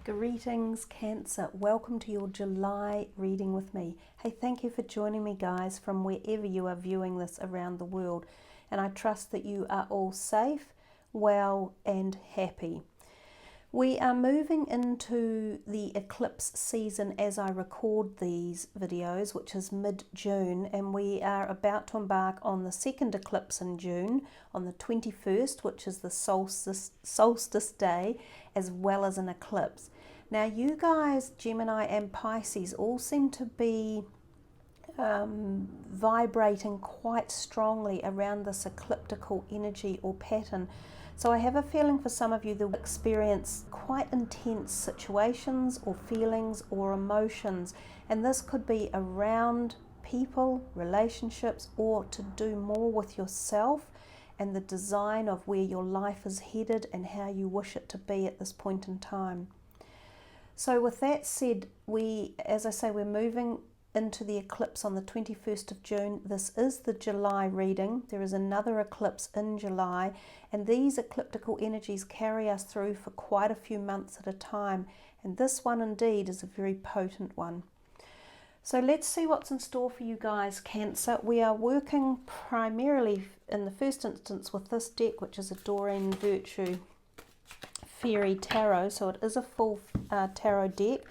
Greetings Cancer, welcome to your July reading with me. Hey, thank you for joining me guys from wherever you are viewing this around the world, and I trust that you are all safe, well and happy. We are moving into the eclipse season as I record these videos, which is mid-June, and we are about to embark on the second eclipse in June on the 21st, which is the solstice day, as well as an eclipse. Now you guys, Gemini and Pisces, all seem to be vibrating quite strongly around this ecliptical energy or pattern. So I have a feeling for some of you that will experience quite intense situations or feelings or emotions, and this could be around people, relationships, or to do more with yourself and the design of where your life is headed and how you wish it to be at this point in time. So with that said, as I say, we're moving into the eclipse on the 21st of June. This is the July reading. There is another eclipse in July, and these ecliptical energies carry us through for quite a few months at a time, and this one indeed is a very potent one. So let's see what's in store for you guys, Cancer. We are working primarily in the first instance with this deck, which is a Doreen Virtue Fairy Tarot, so it is a full tarot deck.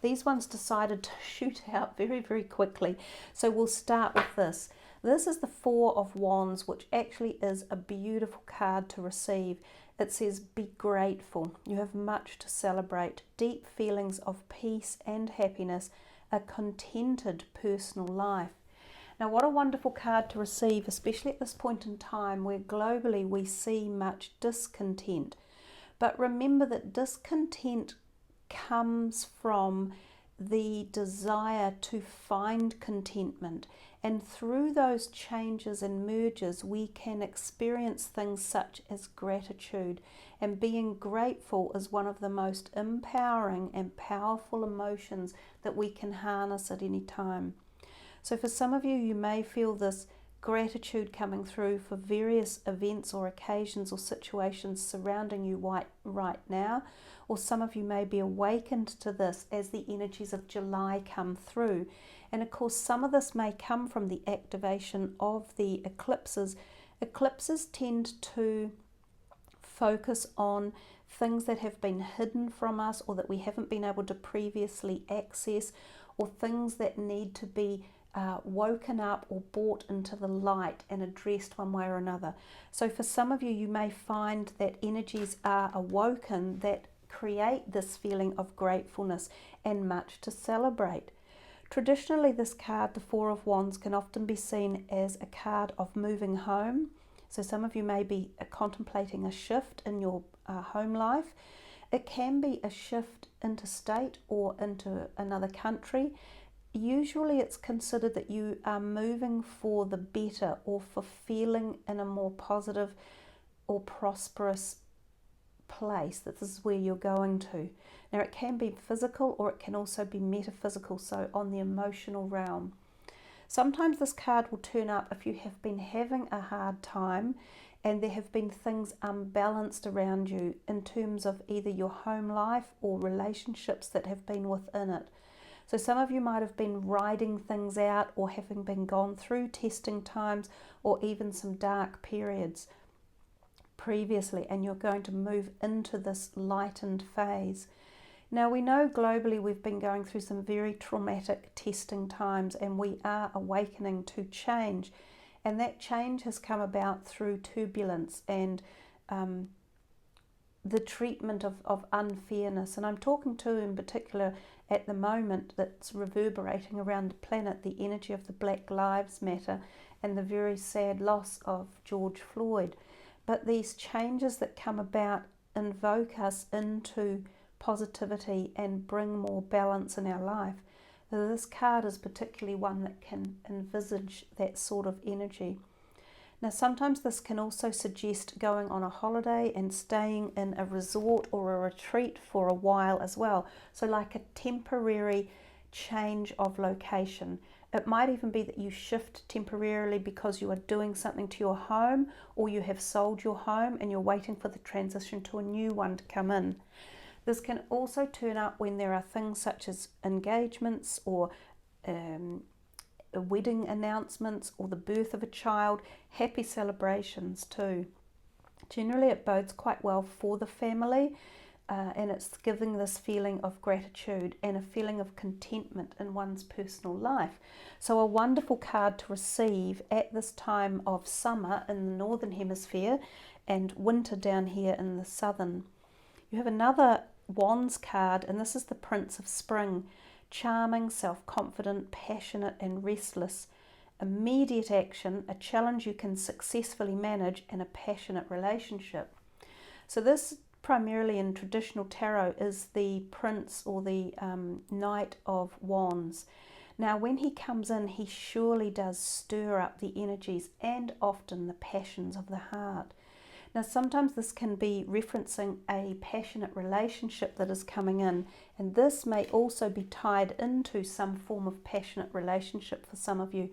These ones decided to shoot out very, very quickly. So we'll start with this. This is the Four of Wands, which actually is a beautiful card to receive. It says, be grateful. You have much to celebrate. Deep feelings of peace and happiness. A contented personal life. Now, what a wonderful card to receive, especially at this point in time where globally we see much discontent. But remember that discontent comes from the desire to find contentment, and through those changes and mergers we can experience things such as gratitude, and being grateful is one of the most empowering and powerful emotions that we can harness at any time. So for some of you, you may feel this gratitude coming through for various events or occasions or situations surrounding you right now, or some of you may be awakened to this as the energies of July come through. And of course some of this may come from the activation of the eclipses. Eclipses tend to focus on things that have been hidden from us or that we haven't been able to previously access, or things that need to be woken up or brought into the light and addressed one way or another. So for some of you, you may find that energies are awoken that create this feeling of gratefulness and much to celebrate. Traditionally, this card, the Four of Wands, can often be seen as a card of moving home. So some of you may be contemplating a shift in your home life. It can be a shift interstate or into another country. Usually it's considered that you are moving for the better or for feeling in a more positive or prosperous place. This is where you're going to. Now it can be physical or it can also be metaphysical, so on the emotional realm. Sometimes this card will turn up if you have been having a hard time and there have been things unbalanced around you in terms of either your home life or relationships that have been within it. So some of you might have been riding things out or having been gone through testing times or even some dark periods previously, and you're going to move into this lightened phase. Now we know globally we've been going through some very traumatic testing times, and we are awakening to change, and that change has come about through turbulence and the treatment of unfairness. And I'm talking to in particular at the moment that's reverberating around the planet, the energy of the Black Lives Matter and the very sad loss of George Floyd. But these changes that come about invoke us into positivity and bring more balance in our life. This card is particularly one that can envisage that sort of energy. Now sometimes this can also suggest going on a holiday and staying in a resort or a retreat for a while as well. So like a temporary change of location. It might even be that you shift temporarily because you are doing something to your home, or you have sold your home and you're waiting for the transition to a new one to come in. This can also turn up when there are things such as engagements or wedding announcements or the birth of a child, happy celebrations too. Generally it bodes quite well for the family, and it's giving this feeling of gratitude and a feeling of contentment in one's personal life. So a wonderful card to receive at this time of summer in the northern hemisphere and winter down here in the southern. You have another Wands card, and this is the Prince of Spring. Charming, self-confident, passionate and restless. Immediate action, a challenge you can successfully manage, and a passionate relationship. So this primarily in traditional tarot is the Prince or the Knight of Wands. Now when he comes in, he surely does stir up the energies and often the passions of the heart. Now sometimes this can be referencing a passionate relationship that is coming in, and this may also be tied into some form of passionate relationship for some of you.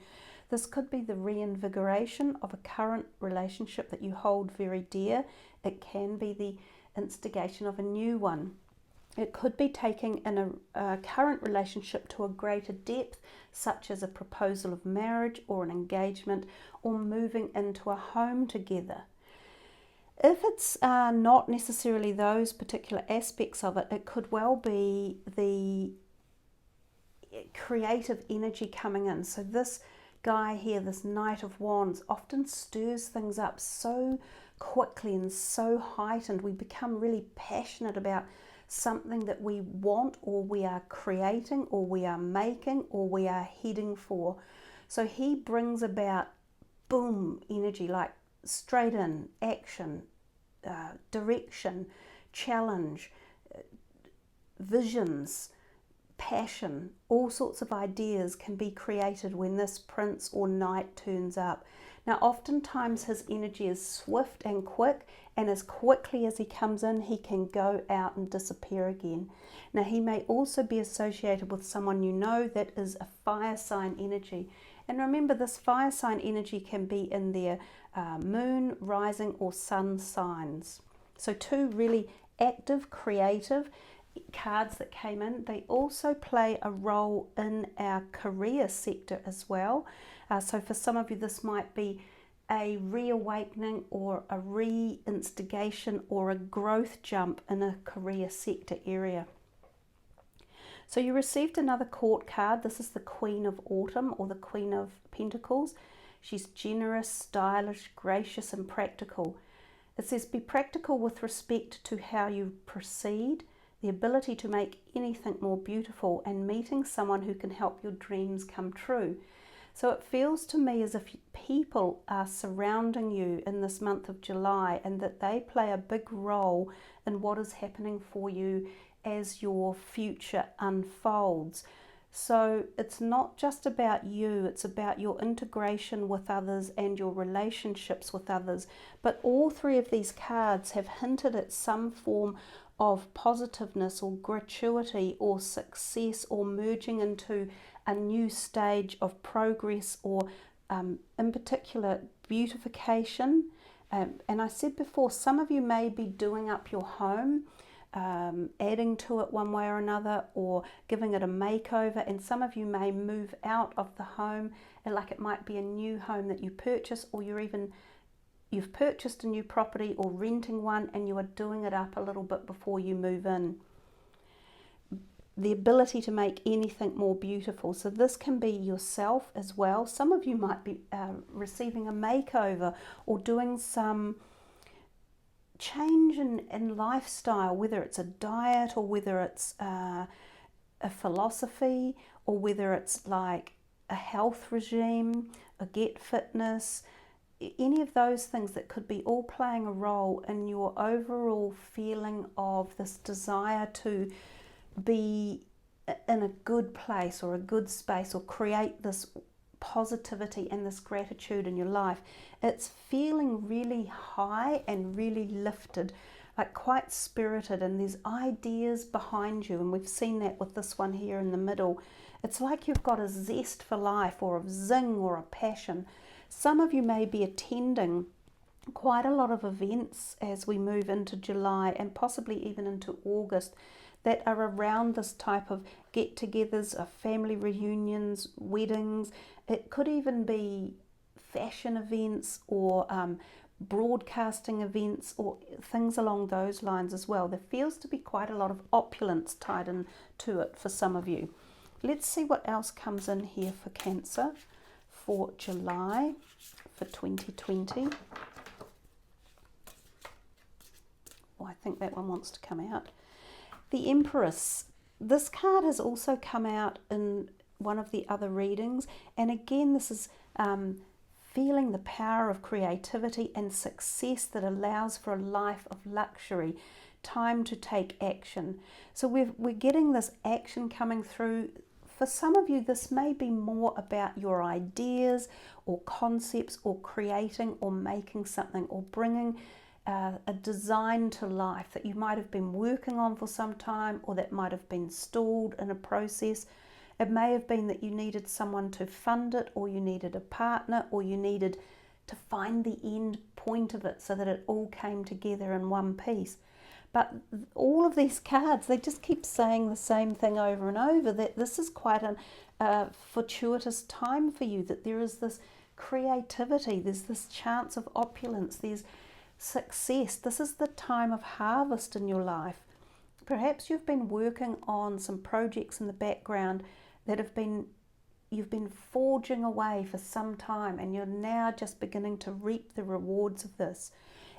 This could be the reinvigoration of a current relationship that you hold very dear. It can be the instigation of a new one. It could be taking in a current relationship to a greater depth, such as a proposal of marriage or an engagement, or moving into a home together. If it's not necessarily those particular aspects of it, it could well be the creative energy coming in. So this guy here, this Knight of Wands, often stirs things up so quickly and so heightened. We become really passionate about something that we want, or we are creating, or we are making, or we are heading for. So he brings about boom energy, like straight in, action, direction, challenge, visions, passion. All sorts of ideas can be created when this prince or knight turns up. Now oftentimes his energy is swift and quick, and as quickly as he comes in, he can go out and disappear again. Now he may also be associated with someone you know that is a fire sign energy. And remember, this fire sign energy can be in their moon, rising or sun signs. So two really active, creative cards that came in. They also play a role in our career sector as well. So for some of you, this might be a reawakening or a reinstigation or a growth jump in a career sector area. So you received another court card. This is the Queen of Autumn, or the Queen of Pentacles. She's generous, stylish, gracious and practical. It says be practical with respect to how you proceed, the ability to make anything more beautiful, and meeting someone who can help your dreams come true. So it feels to me as if people are surrounding you in this month of July, and that they play a big role in what is happening for you as your future unfolds. So it's not just about you, it's about your integration with others and your relationships with others. But all three of these cards have hinted at some form of positiveness or gratuity or success, or merging into a new stage of progress, or in particular beautification. And I said before, some of you may be doing up your home, adding to it one way or another, or giving it a makeover, and some of you may move out of the home, and like it might be a new home that you purchase, or you've purchased a new property or renting one, and you are doing it up a little bit before you move in. The ability to make anything more beautiful. So this can be yourself as well. Some of you might be receiving a makeover, or doing some change in lifestyle, whether it's a diet, or whether it's a philosophy, or whether it's like a health regime, a get fitness, any of those things that could be all playing a role in your overall feeling of this desire to be in a good place or a good space, or create this positivity and this gratitude in your life. It's feeling really high and really lifted, like quite spirited, and there's ideas behind you, and we've seen that with this one here in the middle. It's like you've got a zest for life, or a zing, or a passion. Some of you may be attending quite a lot of events as we move into July and possibly even into August that are around this type of get-togethers, family reunions, weddings. It could even be fashion events or broadcasting events or things along those lines as well. There feels to be quite a lot of opulence tied into it for some of you. Let's see what else comes in here for Cancer for July for 2020. Oh, I think that one wants to come out. The Empress. This card has also come out in one of the other readings, and again this is feeling the power of creativity and success that allows for a life of luxury, time to take action. So we're getting this action coming through. For some of you, this may be more about your ideas or concepts or creating or making something or bringing a design to life that you might have been working on for some time, or that might have been stalled in a process. It may have been that you needed someone to fund it, or you needed a partner, or you needed to find the end point of it so that it all came together in one piece. But all of these cards, they just keep saying the same thing over and over, that this is quite a fortuitous time for you, that there is this creativity, there's this chance of opulence, there's success. This is the time of harvest in your life. Perhaps you've been working on some projects in the background that you've been forging away for some time, and you're now just beginning to reap the rewards of this.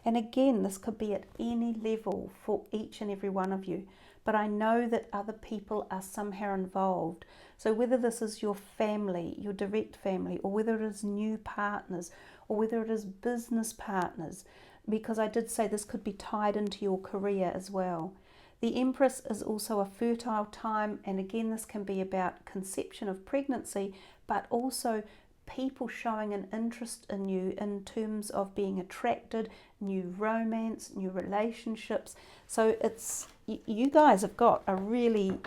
And again, this could be at any level for each and every one of you, but I know that other people are somehow involved. So whether this is your family, your direct family, or whether it is new partners, or whether it is business partners, because I did say this could be tied into your career as well. The Empress is also a fertile time, and again this can be about conception of pregnancy, but also people showing an interest in you in terms of being attracted, new romance, new relationships. So it's, you guys have got a really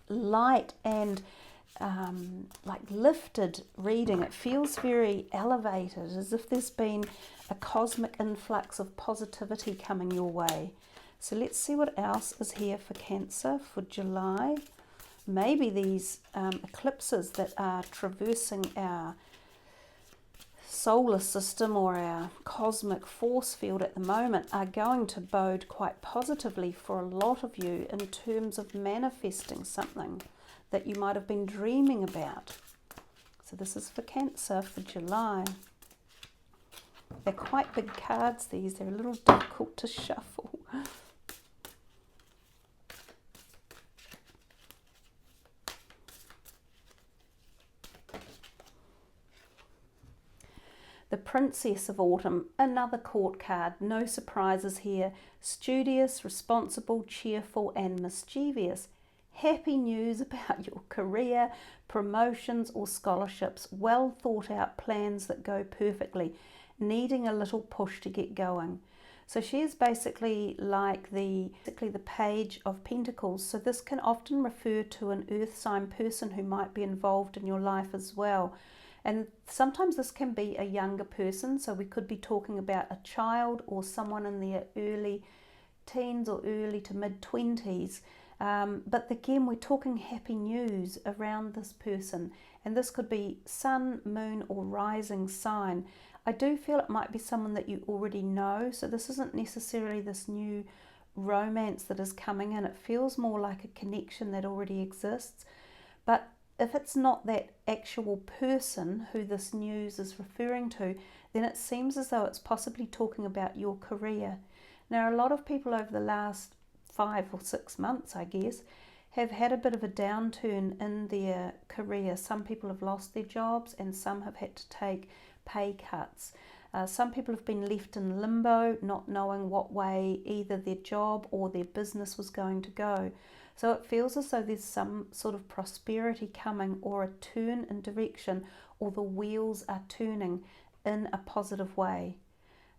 light and like lifted reading. It feels very elevated, as if there's been a cosmic influx of positivity coming your way. So let's see what else is here for Cancer for July. Maybe these eclipses that are traversing our solar system or our cosmic force field at the moment are going to bode quite positively for a lot of you in terms of manifesting something that you might have been dreaming about. So this is for Cancer for July. They're quite big cards, these. They're a little difficult to shuffle. The Princess of Autumn, another court card. No surprises here. Studious, responsible, cheerful and mischievous. Happy news about your career, promotions or scholarships. Well thought out plans that go perfectly. Needing a little push to get going. So she is basically like the Page of Pentacles. So this can often refer to an earth sign person who might be involved in your life as well. And sometimes this can be a younger person, so we could be talking about a child or someone in their early teens or early to mid-20s. But again, we're talking happy news around this person. And this could be sun, moon or rising sign. I do feel it might be someone that you already know, so this isn't necessarily this new romance that is coming in. It feels more like a connection that already exists. But if it's not that actual person who this news is referring to, then it seems as though it's possibly talking about your career. Now, a lot of people over the last 5 or 6 months, I guess, have had a bit of a downturn in their career. Some people have lost their jobs and some have had to take pay cuts. Some people have been left in limbo, not knowing what way either their job or their business was going to go. So it feels as though there's some sort of prosperity coming, or a turn in direction, or the wheels are turning in a positive way.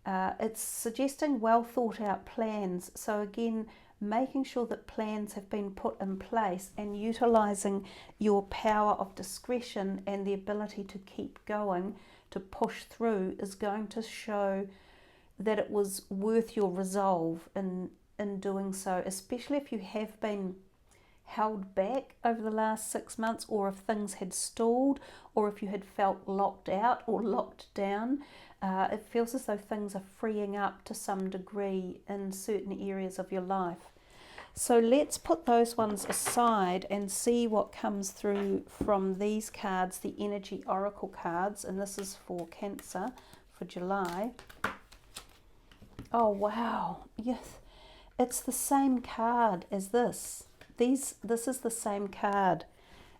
It's suggesting well thought out plans. So again, making sure that plans have been put in place and utilizing your power of discretion and the ability to keep going, to push through, is going to show that it was worth your resolve in doing so, especially if you have been held back over the last 6 months, or if things had stalled, or if you had felt locked out or locked down. It feels as though things are freeing up to some degree in certain areas of your life. So let's put those ones aside and see what comes through from these cards, the Energy Oracle cards, and this is for Cancer for July. Oh wow, yes, it's the same card as this. This is the same card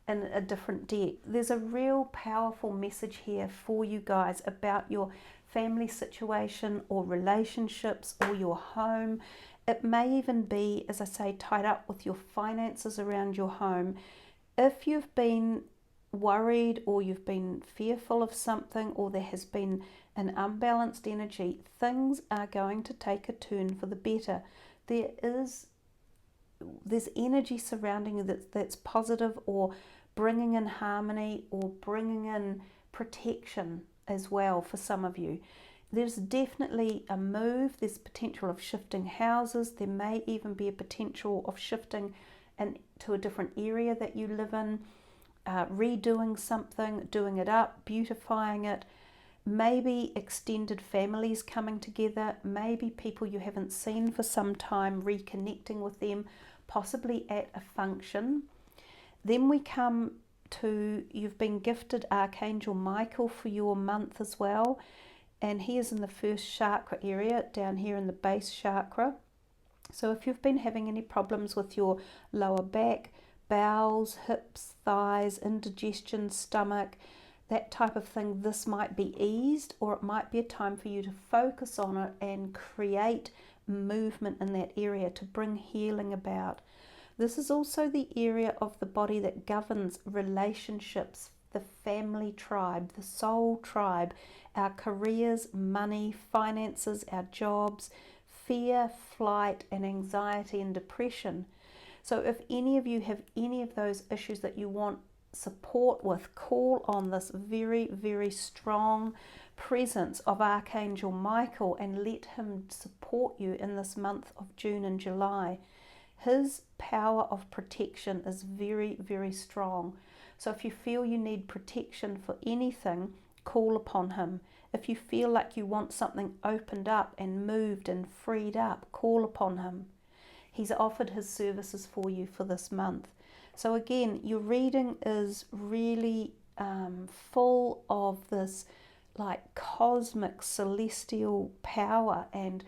in a different deck. There's a real powerful message here for you guys about your family situation or relationships or your home. It may even be, as I say, tied up with your finances around your home. If you've been worried or you've been fearful of something, or there has been an unbalanced energy, things are going to take a turn for the better. There's energy surrounding you that's positive, or bringing in harmony, or bringing in protection as well for some of you. There's definitely a move. There's potential of shifting houses. There may even be a potential of shifting to a different area that you live in, redoing something, doing it up, beautifying it. Maybe extended families coming together, maybe people you haven't seen for some time, reconnecting with them, possibly at a function. Then we come to, you've been gifted Archangel Michael for your month as well, and he is in the first chakra area, down here in the base chakra. So if you've been having any problems with your lower back, bowels, hips, thighs, indigestion, stomach, that type of thing, this might be eased, or it might be a time for you to focus on it and create movement in that area to bring healing about. This is also the area of the body that governs relationships, the family tribe, the soul tribe, our careers, money, finances, our jobs, fear, flight, and anxiety and depression. So if any of you have any of those issues that you want support with, call on this very, very strong presence of Archangel Michael and let him support you in this month of June and July. His power of protection is very, very strong. So if you feel you need protection for anything, call upon him. If you feel like you want something opened up and moved and freed up, call upon him. He's offered his services for you for this month. So again, your reading is really full of this like cosmic celestial power and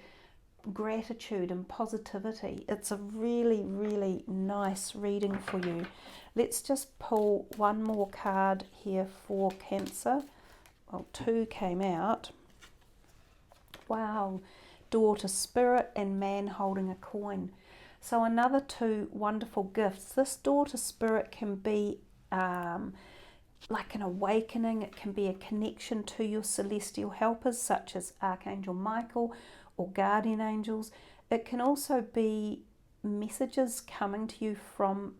gratitude and positivity. It's a really, really nice reading for you. Let's just pull one more card here for Cancer. Well, two came out. Wow, Daughter Spirit and Man Holding a Coin. So another two wonderful gifts. This Daughter Spirit can be like an awakening. It can be a connection to your celestial helpers, such as Archangel Michael or guardian angels. It can also be messages coming to you from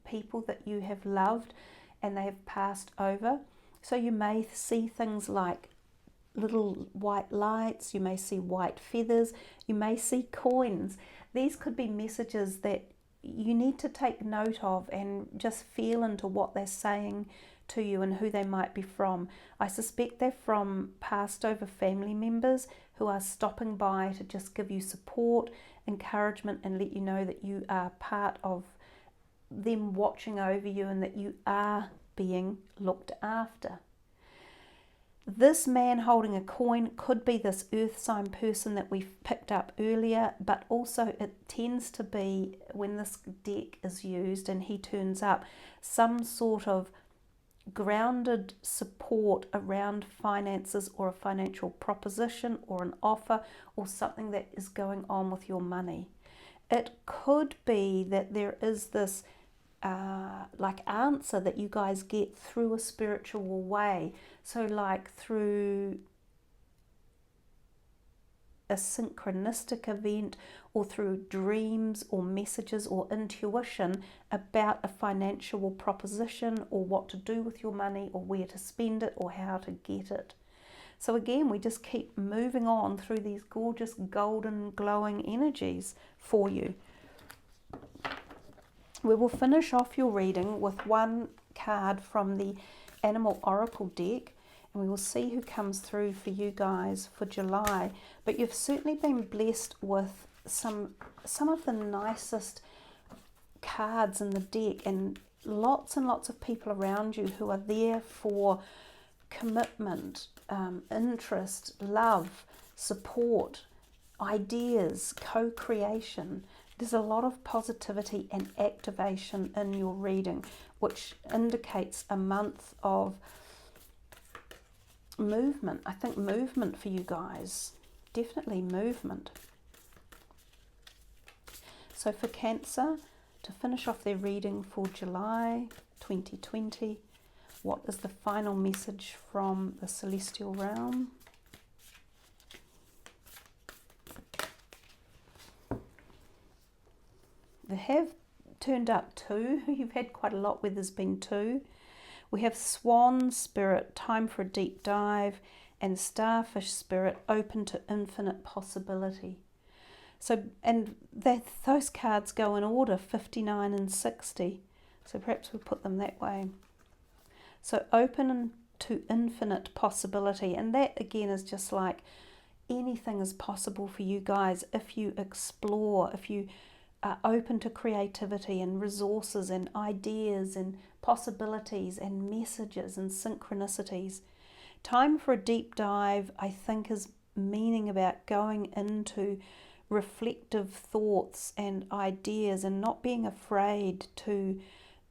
people that you have loved and they have passed over. So you may see things like little white lights, you may see white feathers, you may see coins. These could be messages that you need to take note of and just feel into what they're saying to you and who they might be from. I suspect they're from passed over family members who are stopping by to just give you support, encouragement, and let you know that you are part of them watching over you and that you are being looked after. This man holding a coin could be this earth sign person that we picked up earlier, but also it tends to be, when this deck is used and he turns up, some sort of grounded support around finances or a financial proposition or an offer or something that is going on with your money. It could be that there is this like answer that you guys get through a spiritual way. So like through a synchronistic event or through dreams or messages or intuition about a financial proposition or what to do with your money or where to spend it or how to get it. So again, we just keep moving on through these gorgeous golden glowing energies for you. We will finish off your reading with one card from the Animal Oracle deck, and we will see who comes through for you guys for July. But you've certainly been blessed with some of the nicest cards in the deck, and lots of people around you who are there for commitment, interest, love, support, ideas, co-creation. There's a lot of positivity and activation in your reading, which indicates a month of movement. I think movement for you guys, definitely movement. So for Cancer, to finish off their reading for July 2020, what is the final message from the celestial realm? They have turned up 2. You've had quite a lot where there's been 2. We have Swan Spirit, time for a deep dive, and Starfish Spirit, open to infinite possibility. So, and those cards go in order, 59 and 60. So perhaps we'll put them that way. So open to infinite possibility. And that again is just like anything is possible for you guys if you explore, if you are open to creativity and resources and ideas and possibilities and messages and synchronicities. Time for a deep dive, I think, is meaning about going into reflective thoughts and ideas and not being afraid to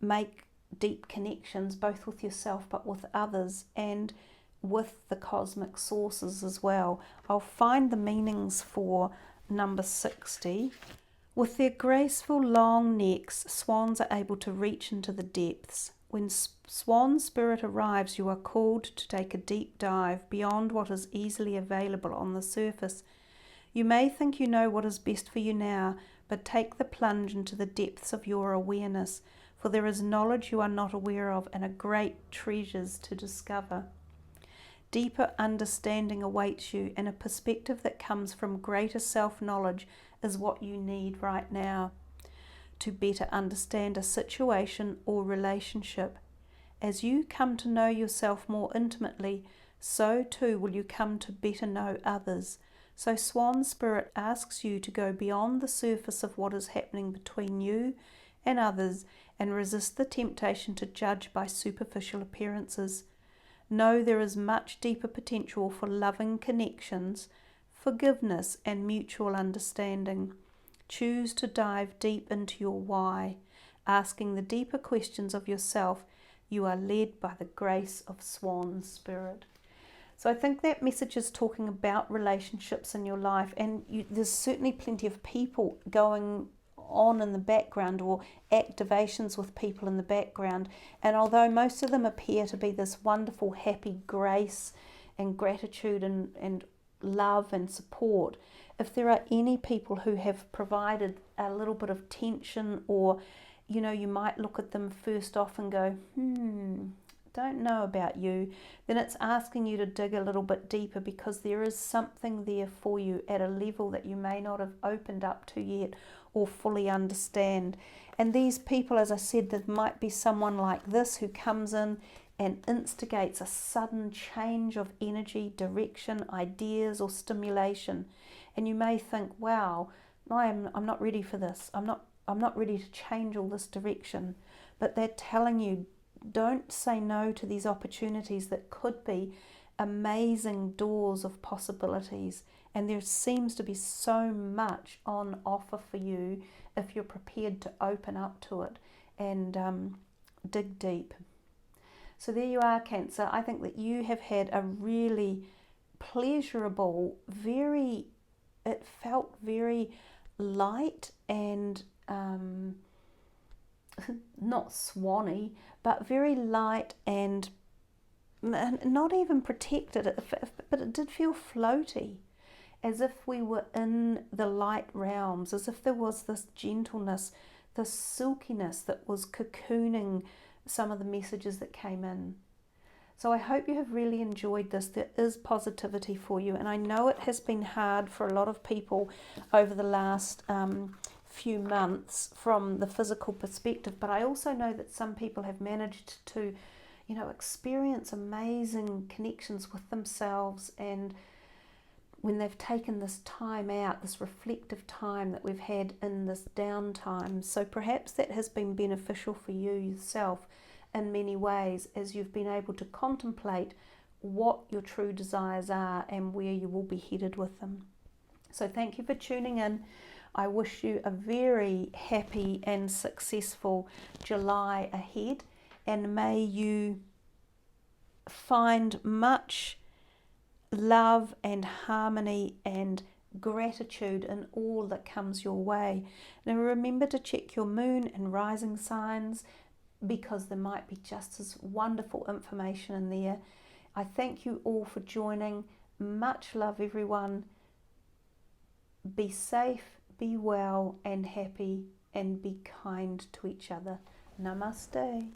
make deep connections, both with yourself but with others and with the cosmic sources as well. I'll find the meanings for number 60. With their graceful long necks, swans are able to reach into the depths. When swan spirit arrives, you are called to take a deep dive beyond what is easily available on the surface. You may think you know what is best for you now, but take the plunge into the depths of your awareness, for there is knowledge you are not aware of and a great treasures to discover. Deeper understanding awaits you, and a perspective that comes from greater self-knowledge is what you need right now to better understand a situation or relationship. As you come to know yourself more intimately, so too will you come to better know others. So Swan Spirit asks you to go beyond the surface of what is happening between you and others and resist the temptation to judge by superficial appearances. Know there is much deeper potential for loving connections, forgiveness and mutual understanding. Choose to dive deep into your why, asking the deeper questions of yourself. You are led by the grace of Swan Spirit. So I think that message is talking about relationships in your life, and there's certainly plenty of people going on in the background or activations with people in the background. And although most of them appear to be this wonderful, happy grace and gratitude and love and support, if there are any people who have provided a little bit of tension, or you might look at them first off and go, don't know about you, then it's asking you to dig a little bit deeper, because there is something there for you at a level that you may not have opened up to yet or fully understand. And these people, as I said, there might be someone like this who comes in and instigates a sudden change of energy, direction, ideas or stimulation. And you may think, wow, I'm not ready for this. I'm not ready to change all this direction. But they're telling you, don't say no to these opportunities that could be amazing doors of possibilities. And there seems to be so much on offer for you if you're prepared to open up to it and dig deep. So there you are, Cancer. I think that you have had a really pleasurable, it felt very light and not swanny, but very light and not even protected, but it did feel floaty. as if we were in the light realms, as if there was this gentleness, this silkiness that was cocooning some of the messages that came in. So I hope you have really enjoyed this. There is positivity for you, and I know it has been hard for a lot of people over the last few months from the physical perspective, but I also know that some people have managed to, experience amazing connections with themselves, and when they've taken this time out, this reflective time that we've had in this downtime. So perhaps that has been beneficial for you yourself in many ways, as you've been able to contemplate what your true desires are and where you will be headed with them. So thank you for tuning in. I wish you a very happy and successful July ahead, and may you find much love and harmony and gratitude in all that comes your way. Now remember to check your moon and rising signs, because there might be just as wonderful information in there. I thank you all for joining. Much love, everyone. Be safe, be well and happy, and be kind to each other. Namaste.